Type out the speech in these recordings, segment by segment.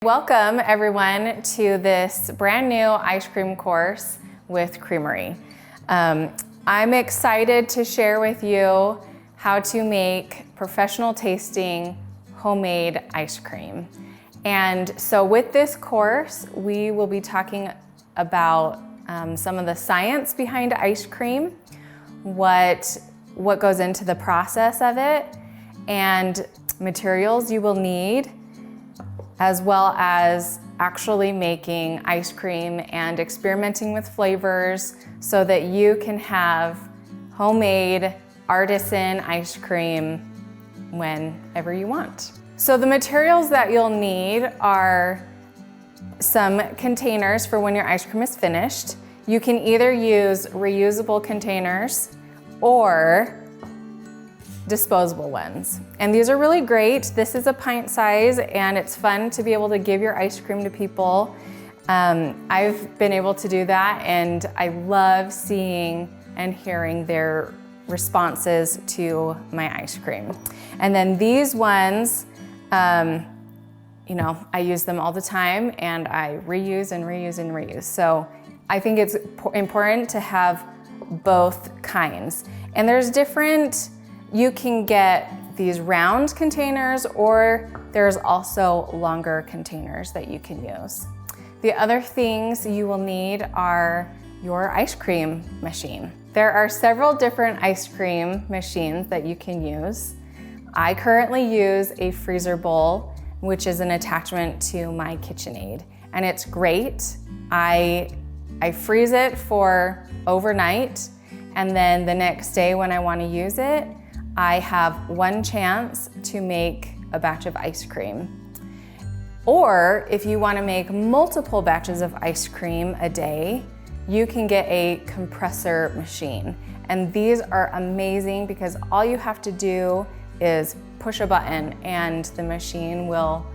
Welcome everyone to this brand new ice cream course with CREAMARIE. I'm excited to share with you how to make professional tasting homemade ice cream. And so with this course, we will be talking about some of the science behind ice cream, what goes into the process of it, and materials you will need, as well as actually making ice cream and experimenting with flavors so that you can have homemade artisan ice cream whenever you want. So the materials that you'll need are some containers for when your ice cream is finished. You can either use reusable containers or disposable ones. And these are really great. This is a pint size and it's fun to be able to give your ice cream to people. I've been able to do that and I love seeing and hearing their responses to my ice cream. And then these ones, I use them all the time and I reuse and reuse and reuse. So I think it's important to have both kinds. And there's different, you can get these round containers or there's also longer containers that you can use. The other things you will need are your ice cream machine. There are several different ice cream machines that you can use. I currently use a freezer bowl, which is an attachment to my KitchenAid, and it's great. I freeze it for overnight, and then the next day when I want to use it, I have one chance to make a batch of ice cream. Or if you want to make multiple batches of ice cream a day, you can get a compressor machine. And these are amazing because all you have to do is push a button and the machine will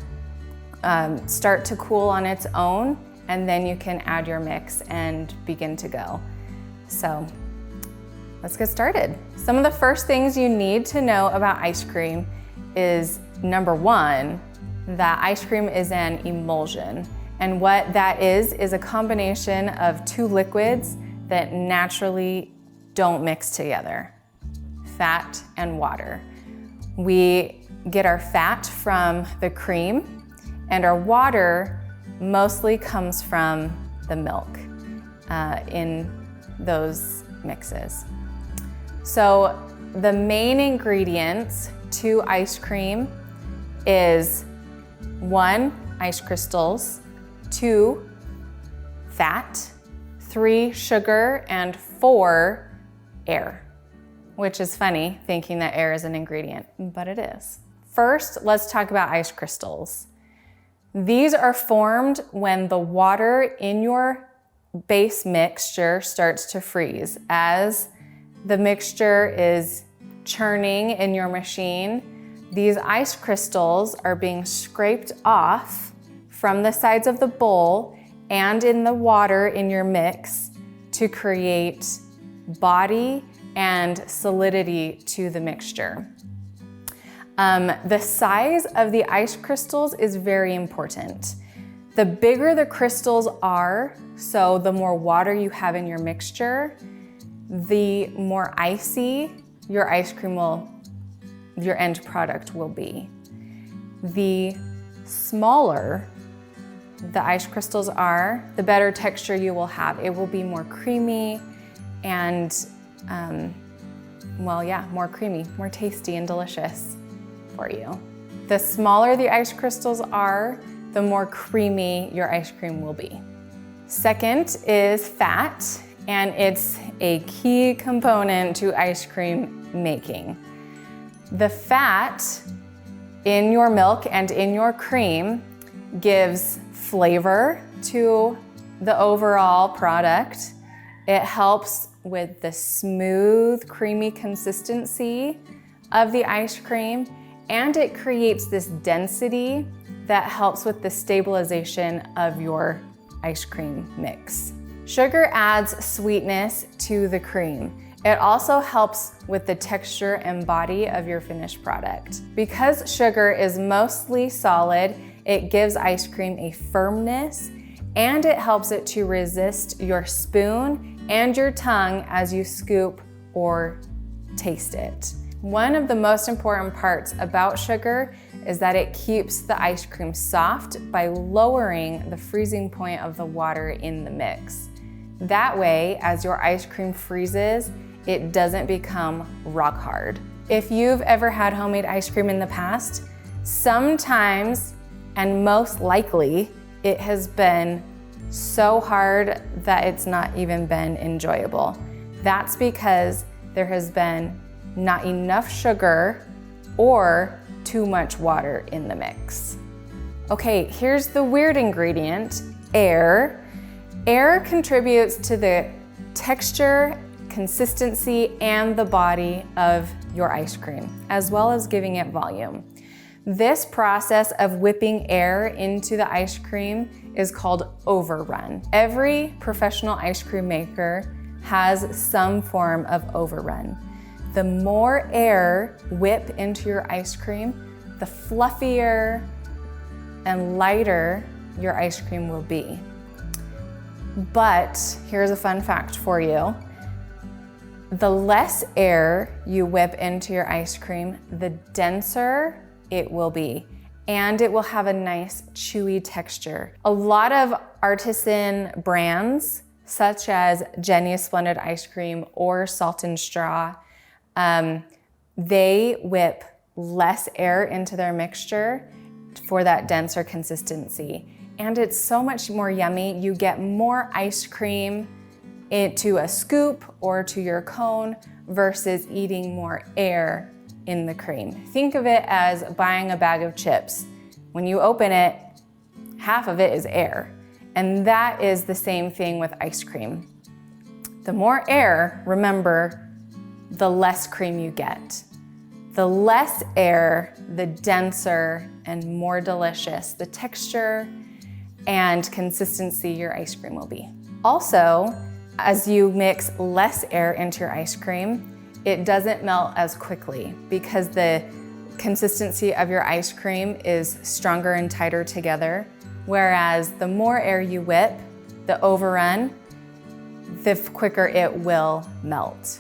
start to cool on its own, and then you can add your mix and begin to go. So let's get started. Some of the first things you need to know about ice cream is, number one, that ice cream is an emulsion. And what that is a combination of two liquids that naturally don't mix together, fat and water. We get our fat from the cream, and our water mostly comes from the milk in those mixes. So the main ingredients to ice cream is 1, ice crystals, 2, fat, 3, sugar, and 4, air, which is funny thinking that air is an ingredient, but it is. First, let's talk about ice crystals. These are formed when the water in your base mixture starts to freeze. As the mixture is churning in your machine, these ice crystals are being scraped off from the sides of the bowl and in the water in your mix to create body and solidity to the mixture. The size of the ice crystals is very important. The bigger the crystals are, so the more water you have in your mixture, the more icy your ice cream your end product will be. The smaller the ice crystals are, the better texture you will have. It will be more creamy and, more creamy, more tasty and delicious for you. The smaller the ice crystals are, the more creamy your ice cream will be. Second is fat, and it's a key component to ice cream making. The fat in your milk and in your cream gives flavor to the overall product. It helps with the smooth, creamy consistency of the ice cream, and it creates this density that helps with the stabilization of your ice cream mix. Sugar adds sweetness to the cream. It also helps with the texture and body of your finished product. Because sugar is mostly solid, It gives ice cream a firmness, and it helps it to resist your spoon and your tongue as you scoop or taste it. One of the most important parts about sugar is that it keeps the ice cream soft by lowering the freezing point of the water in the mix. That way, as your ice cream freezes, it doesn't become rock hard. If you've ever had homemade ice cream in the past, sometimes, and most likely, it has been so hard that it's not even been enjoyable. That's because there has been not enough sugar or too much water in the mix. Okay, here's the weird ingredient, air. Air contributes to the texture, consistency, and the body of your ice cream, as well as giving it volume. This process of whipping air into the ice cream is called overrun. Every professional ice cream maker has some form of overrun. The more air whip into your ice cream, the fluffier and lighter your ice cream will be. But here's a fun fact for you. The less air you whip into your ice cream, the denser it will be, and it will have a nice chewy texture. A lot of artisan brands, such as Jenny's Splendid Ice Cream or Salt and Straw, they whip less air into their mixture for that denser consistency. And it's so much more yummy. You get more ice cream into a scoop or to your cone versus eating more air in the cream. Think of it as buying a bag of chips. When you open it, half of it is air. And that is the same thing with ice cream. The more air, remember, the less cream you get. The less air, the denser and more delicious the texture and consistency your ice cream will be. Also, as you mix less air into your ice cream, it doesn't melt as quickly because the consistency of your ice cream is stronger and tighter together. Whereas the more air you whip, the overrun, the quicker it will melt.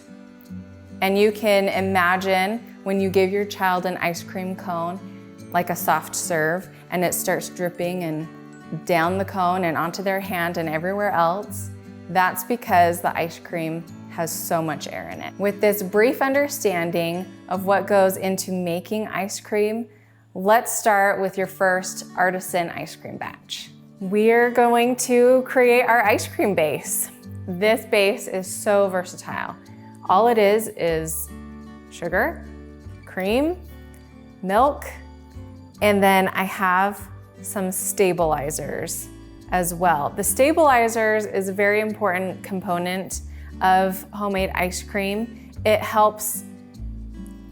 And you can imagine when you give your child an ice cream cone, like a soft serve, and it starts dripping and down the cone and onto their hand and everywhere else, that's because the ice cream has so much air in it. With this brief understanding of what goes into making ice cream, let's start with your first artisan ice cream batch. We're going to create our ice cream base. This base is so versatile. All it is sugar, cream, milk, and then I have some stabilizers as well. The stabilizers is a very important component of homemade ice cream. It helps,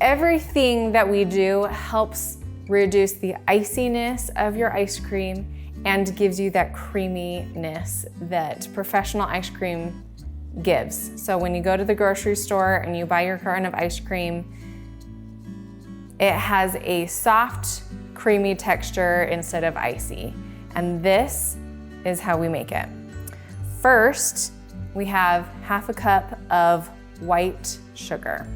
everything that we do helps reduce the iciness of your ice cream and gives you that creaminess that professional ice cream gives. So when you go to the grocery store and you buy your carton of ice cream, it has a soft, creamy texture instead of icy. And this is how we make it. First, we have half a cup of white sugar.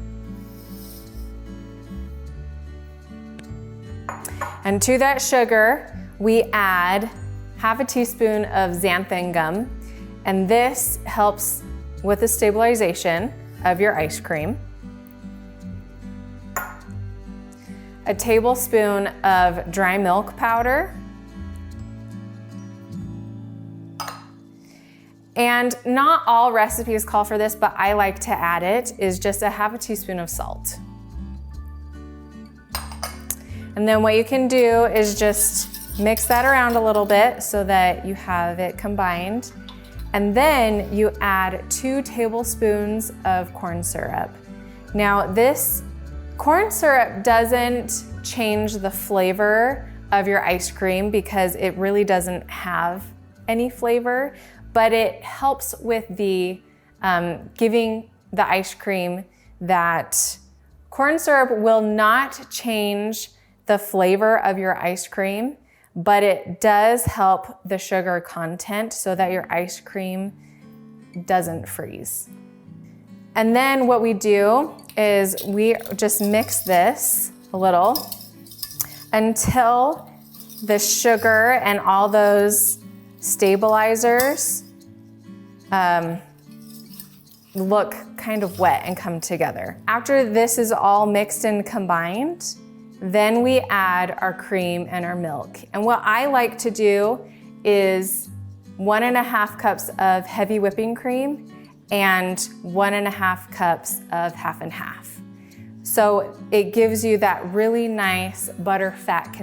And to that sugar, we add half a teaspoon of xanthan gum, and this helps with the stabilization of your ice cream. A tablespoon of dry milk powder, and not all recipes call for this, but I like to add it, is just a half a teaspoon of salt. And then what you can do is just mix that around a little bit so that you have it combined. And then you add 2 tablespoons of corn syrup. Now this corn syrup doesn't change the flavor of your ice cream because it really doesn't have any flavor, but it helps with the giving the ice cream that corn syrup will not change the flavor of your ice cream, but it does help the sugar content so that your ice cream doesn't freeze. And then what we do is we just mix this a little until the sugar and all those stabilizers look kind of wet and come together. After this is all mixed and combined, then we add our cream and our milk. And what I like to do is 1.5 cups of heavy whipping cream and 1.5 cups of half and half. So it gives you that really nice butter fat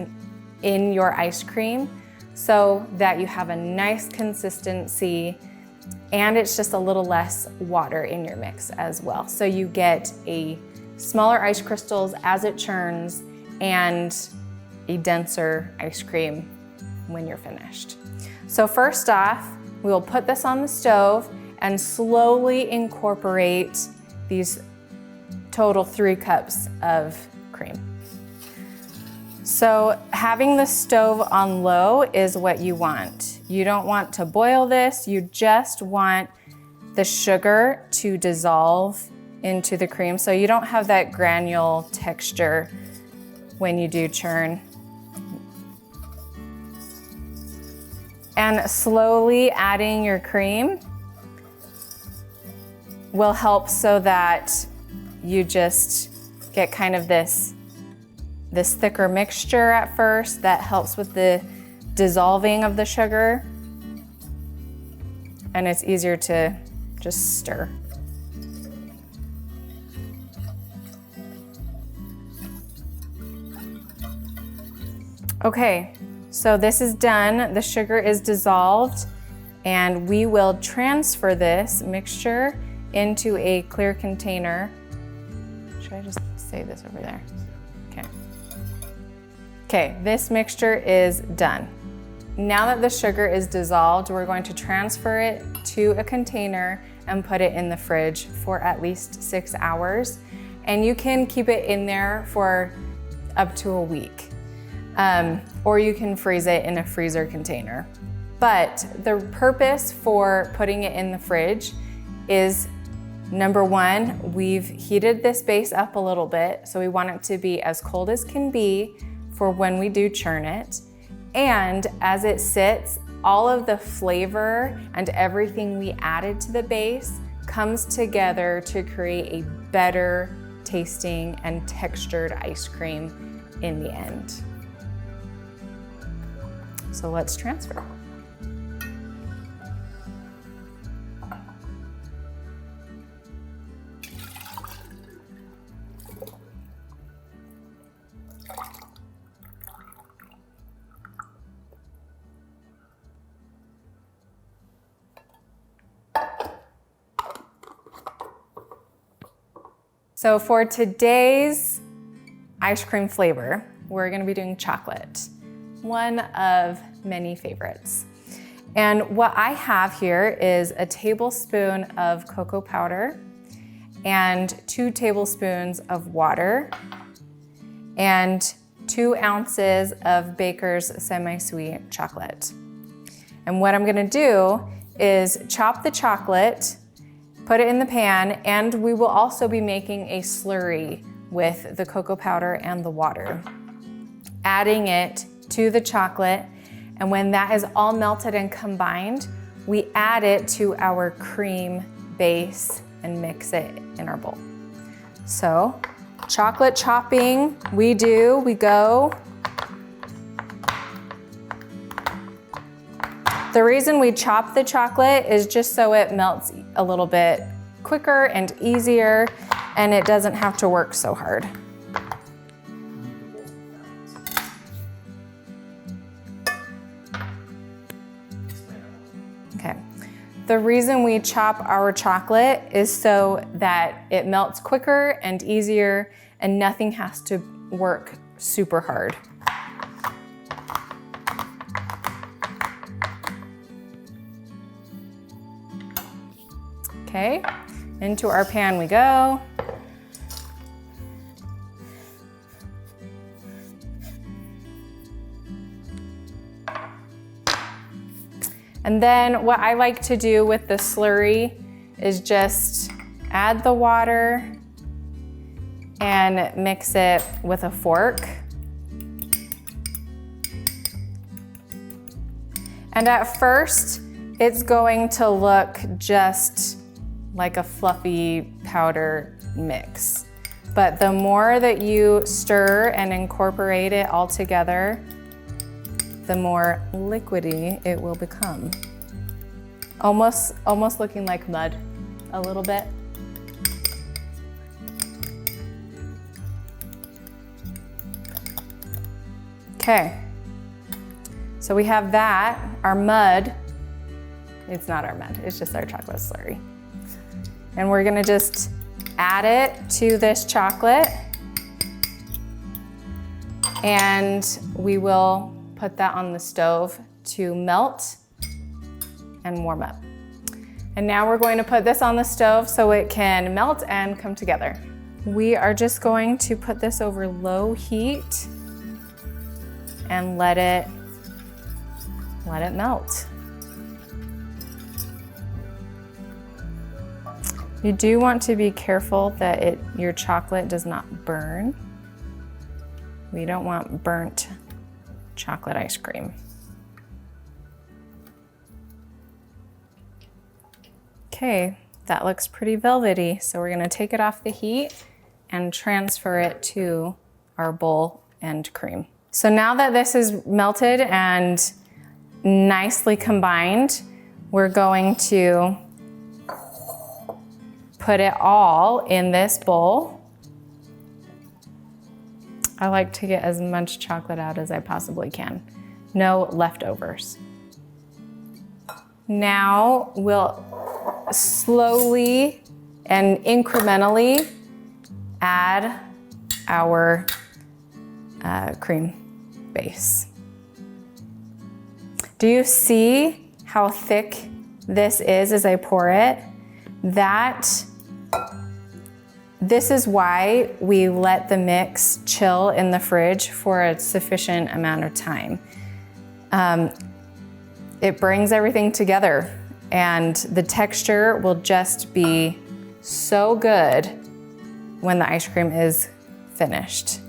in your ice cream so that you have a nice consistency, and it's just a little less water in your mix as well. So you get a smaller ice crystals as it churns and a denser ice cream when you're finished. So first off, we will put this on the stove and slowly incorporate these total 3 cups of cream. So having the stove on low is what you want. You don't want to boil this, you just want the sugar to dissolve into the cream so you don't have that granule texture when you do churn. And slowly adding your cream will help so that you just get kind of this thicker mixture at first that helps with the dissolving of the sugar, and it's easier to just stir. Okay, so this is done. The sugar is dissolved, and we will transfer this mixture into a clear container. Should I just save this over there? Okay. Okay, this mixture is done. Now that the sugar is dissolved, we're going to transfer it to a container and put it in the fridge for at least 6 hours. And you can keep it in there for up to a week. Or you can freeze it in a freezer container. But the purpose for putting it in the fridge is, number one, we've heated this base up a little bit, so we want it to be as cold as can be for when we do churn it. And as it sits, all of the flavor and everything we added to the base comes together to create a better tasting and textured ice cream in the end. So let's transfer. So for today's ice cream flavor, we're gonna be doing chocolate, one of many favorites. And what I have here is a tablespoon of cocoa powder and 2 tablespoons of water and 2 ounces of Baker's semi-sweet chocolate. And what I'm gonna do is chop the chocolate, put it in the pan, and we will also be making a slurry with the cocoa powder and the water. Adding it to the chocolate, and when that is all melted and combined, we add it to our cream base and mix it in our bowl. So, chocolate chopping, we go. The reason we chop the chocolate is just so it melts a little bit quicker and easier, and it doesn't have to work so hard. Okay. The reason we chop our chocolate is so that it melts quicker and easier, and nothing has to work super hard. Okay, into our pan we go. And then what I like to do with the slurry is just add the water and mix it with a fork. And at first, it's going to look just like a fluffy powder mix. But the more that you stir and incorporate it all together, the more liquidy it will become. Almost looking like mud, a little bit. Okay, so we have that, our mud. It's not our mud, it's just our chocolate slurry. And we're gonna just add it to this chocolate, and we will put that on the stove to melt and warm up. And now we're going to put this on the stove so it can melt and come together. We are just going to put this over low heat and let it melt. You do want to be careful that your chocolate does not burn. We don't want burnt chocolate ice cream. Okay, that looks pretty velvety, so we're gonna take it off the heat and transfer it to our bowl and cream. So now that this is melted and nicely combined, we're going to put it all in this bowl. I like to get as much chocolate out as I possibly can. No leftovers. Now we'll slowly and incrementally add our cream base. Do you see how thick this is as I pour it? This is why we let the mix chill in the fridge for a sufficient amount of time. It brings everything together, and the texture will just be so good when the ice cream is finished.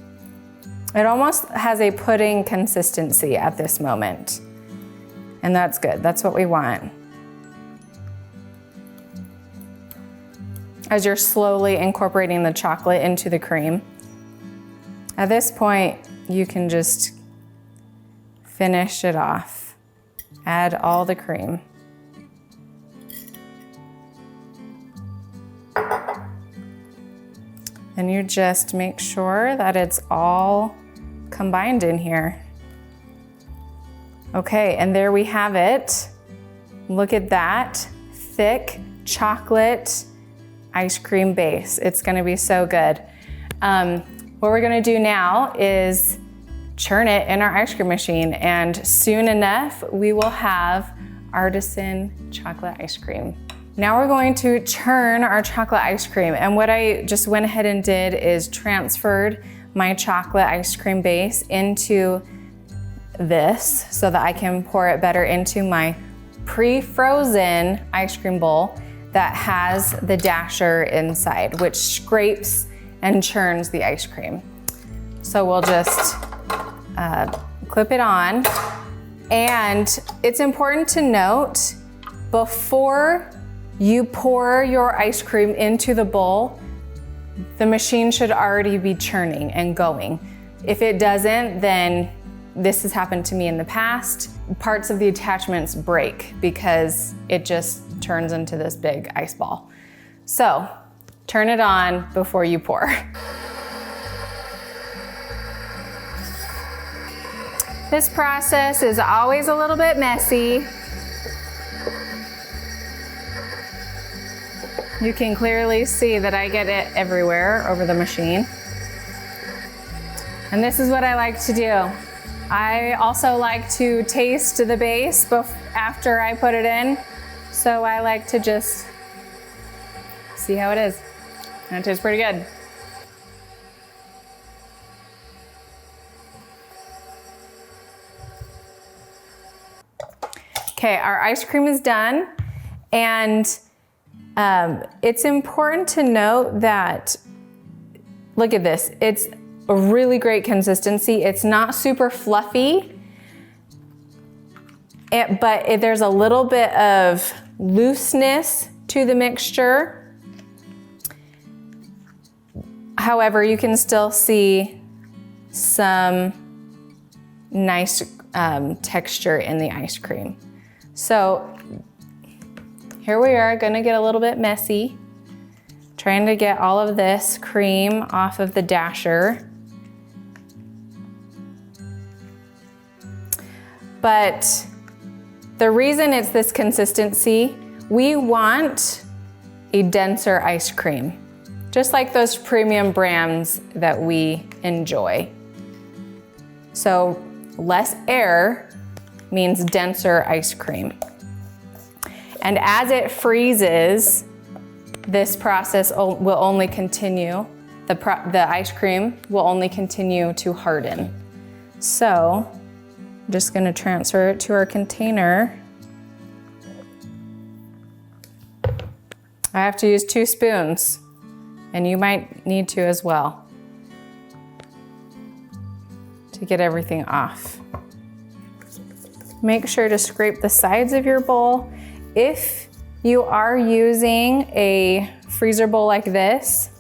It almost has a pudding consistency at this moment, and that's good. That's what we want. As you're slowly incorporating the chocolate into the cream, at this point, you can just finish it off. Add all the cream. And you just make sure that it's all combined in here. Okay, and there we have it. Look at that thick chocolate ice cream base. It's gonna be so good. What we're gonna do now is churn it in our ice cream machine, and soon enough, we will have artisan chocolate ice cream. Now we're going to churn our chocolate ice cream, and what I just went ahead and did is transferred my chocolate ice cream base into this so that I can pour it better into my pre-frozen ice cream bowl that has the dasher inside, which scrapes and churns the ice cream. So we'll just clip it on. And it's important to note, before you pour your ice cream into the bowl, the machine should already be churning and going. If it doesn't, then this has happened to me in the past. Parts of the attachments break because it just turns into this big ice ball. So turn it on before you pour. This process is always a little bit messy. You can clearly see that I get it everywhere over the machine. And this is what I like to do. I also like to taste the base after I put it in. So I like to just see how it is. And it tastes pretty good. Okay, our ice cream is done, and it's important to note that, look at this, it's a really great consistency. It's not super fluffy, but there's a little bit of looseness to the mixture. However, you can still see some nice texture in the ice cream. So here we are, gonna get a little bit messy, trying to get all of this cream off of the dasher. But the reason it's this consistency, we want a denser ice cream, just like those premium brands that we enjoy. So less air means denser ice cream. And as it freezes, this process will only continue, the ice cream will only continue to harden. So I'm just gonna transfer it to our container. I have to use 2 spoons, and you might need to as well to get everything off. Make sure to scrape the sides of your bowl. If you are using a freezer bowl like this,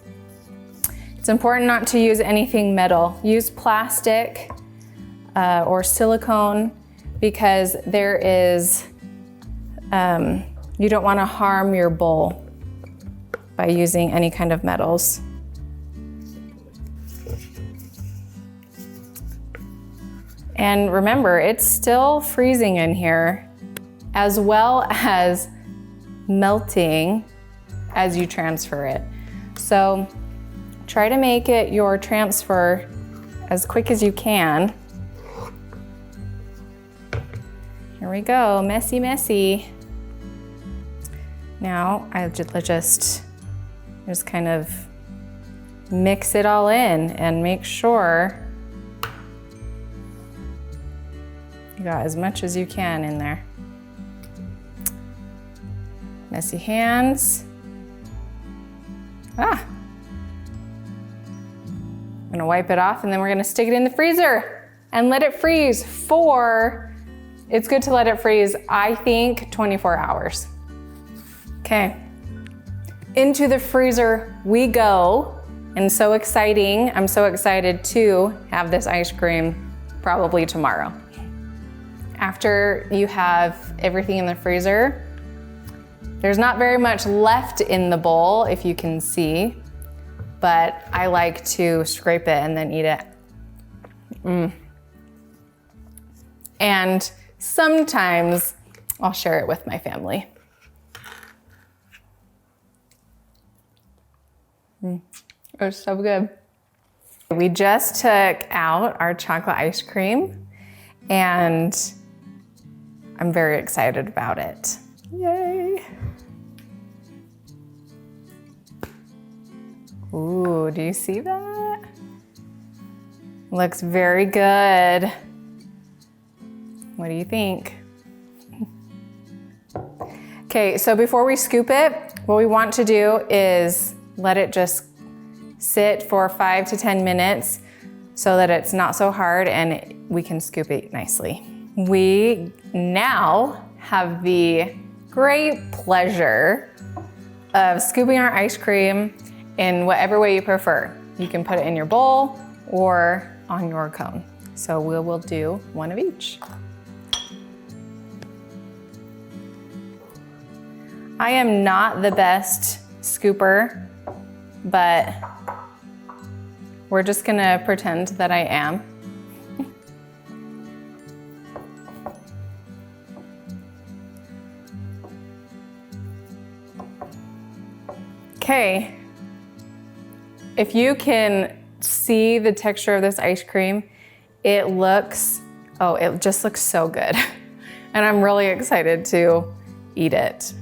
it's important not to use anything metal. Use plastic or silicone, because there is, you don't want to harm your bowl by using any kind of metals. And remember, it's still freezing in here, as well as melting as you transfer it. So try to make it your transfer as quick as you can. Here we go, messy, messy. Now I just kind of mix it all in and make sure you got as much as you can in there. Messy hands. I'm gonna wipe it off, and then we're gonna stick it in the freezer and let it freeze it's good to let it freeze, I think, 24 hours. Okay, into the freezer we go, and so exciting. I'm so excited to have this ice cream probably tomorrow. After you have everything in the freezer, there's not very much left in the bowl, if you can see, but I like to scrape it and then eat it. And sometimes I'll share it with my family. It was so good. We just took out our chocolate ice cream, and I'm very excited about it. Yay. Ooh, do you see that? Looks very good. What do you think? Okay, so before we scoop it, what we want to do is let it just sit for 5 to 10 minutes so that it's not so hard and we can scoop it nicely. We now have the great pleasure of scooping our ice cream in whatever way you prefer. You can put it in your bowl or on your cone. So we will do one of each. I am not the best scooper, but we're just gonna pretend that I am. Okay, if you can see the texture of this ice cream, it just looks so good. And I'm really excited to eat it.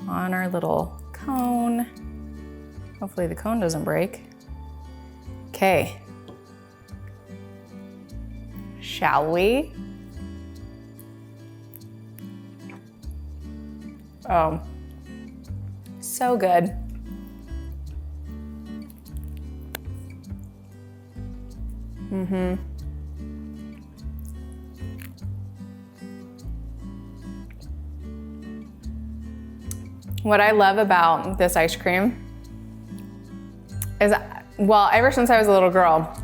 On our little cone. Hopefully the cone doesn't break. Okay. Shall we? Oh, so good. What I love about this ice cream is, well, ever since I was a little girl,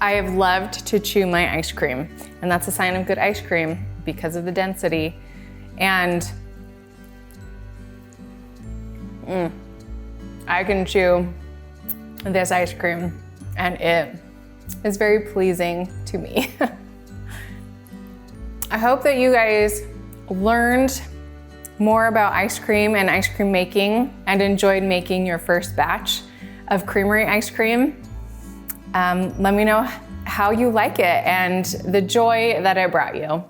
I have loved to chew my ice cream, and that's a sign of good ice cream because of the density. And I can chew this ice cream, and it is very pleasing to me. I hope that you guys learned more about ice cream and ice cream making and enjoyed making your first batch of Creamerie ice cream. Let me know how you like it and the joy that it brought you.